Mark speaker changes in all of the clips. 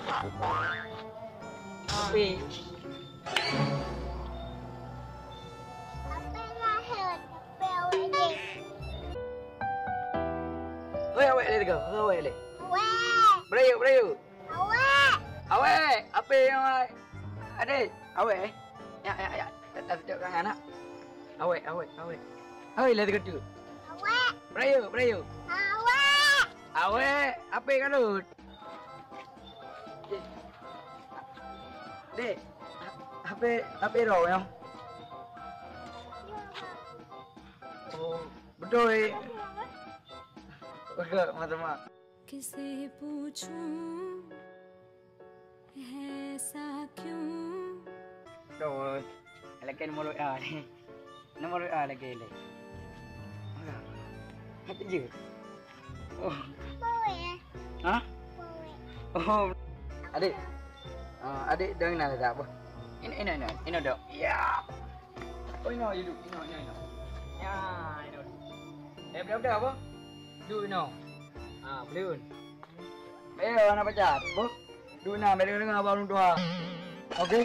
Speaker 1: Api.
Speaker 2: Apa lahir? Apa awak ni?
Speaker 1: Oi, awak le dekat. Awak le.
Speaker 2: Awak.
Speaker 1: Berayu.
Speaker 2: Awak.
Speaker 1: Awak, apa yang adik? Awak eh? Ya. Tak tunjuk kan anak. Awak. Oi, le dekat tu.
Speaker 2: Awak.
Speaker 1: Berayu.
Speaker 2: Awak.
Speaker 1: Awak, apa yang kalut? Dek, apa roh yang? Oh, betul eh. Betul, mak.
Speaker 3: किसे पूछूं ऐसा क्यों
Speaker 1: Rồi, là cái numero A đi. Numero A là cái này. Hết cái gì? Oh,
Speaker 2: Boleh.
Speaker 1: hả?
Speaker 2: Boleh.
Speaker 1: Oh, adik. Adik dengan nak tak apa? Ini dok. Ya. Oh, ini duduk. Ya, ini. Berapa apa? Duduk ini. Belum. Nak baca. Bu. Duduk nak dengan abang tua. Okey.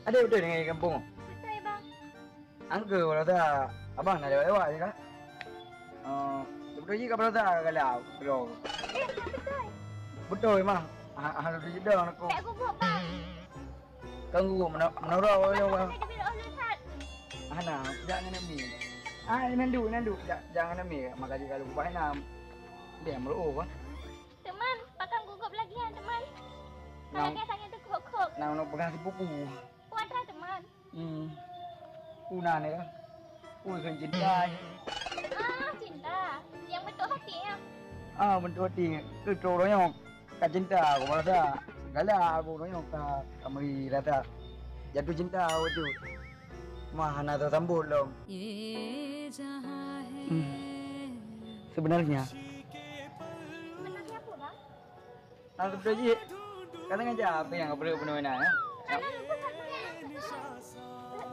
Speaker 1: Adik betul dengan kampung?
Speaker 2: Betul bang.
Speaker 1: Angka kalau tak abang nak lewat je kan? Betul je kalau tak kalau bro.
Speaker 2: Betul.
Speaker 1: Betul memang. Harus dijedang aku.
Speaker 2: Tak gubuk bang.
Speaker 1: Kan guru menara orang bang.
Speaker 2: Ada bila orang lihat.
Speaker 1: Ana, jangan ambil. Nandu. Jangan ambil. Maka jika lu buat nam. Dia meluo kan.
Speaker 2: Teman, pakai gugup lagi ya teman. Kalau dia sangat tu kok.
Speaker 1: Nak pegang si pupu.
Speaker 2: Kuat dah teman.
Speaker 1: Una ni kan. Kan cinta.
Speaker 2: Cinta. Yang betul hati ya.
Speaker 1: Bentuk hati. Itu orangnya kan cinta. Aku merasa galak aku orangnya kami rata jatuh cinta aku tu. Mana tu sambut loh.
Speaker 3: ये जहां है
Speaker 1: Sebenarnya.
Speaker 2: Sebenarnya apa bang?
Speaker 1: Betul je. Kata ngajar apa yang kau perlu penuh nak.
Speaker 2: Mana lupa tak punya.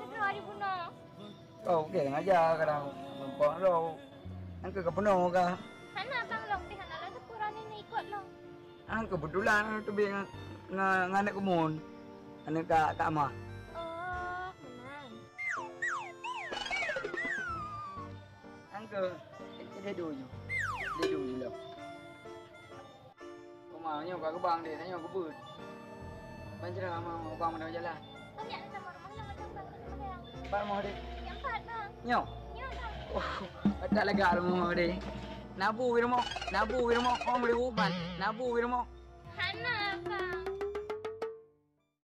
Speaker 2: Kedua hari bunuh.
Speaker 1: Oh, okey ngajar kadang perempuan lo. Angka kau penuh ke?
Speaker 2: Hana bang long di hana lah sekurang ni ikut long.
Speaker 1: Kebetulan tu biar nganak kemun. Anak Kak Amah.
Speaker 2: Oh, menang.
Speaker 1: Angka dia dulu. Lah. Rumahnya kau bang dia tanya aku bud. Banjir mau bang mana jalan.
Speaker 2: Banyak sama rumah lah macam bang sama yang.
Speaker 1: Pak mau dia.
Speaker 2: Yang empat bang.
Speaker 1: Nyo.
Speaker 2: Ya bang.
Speaker 1: Oh, tak lega rumah dia. Nabu wirmo. Om boleh uban. Nabu wirmo.
Speaker 2: Hana bang.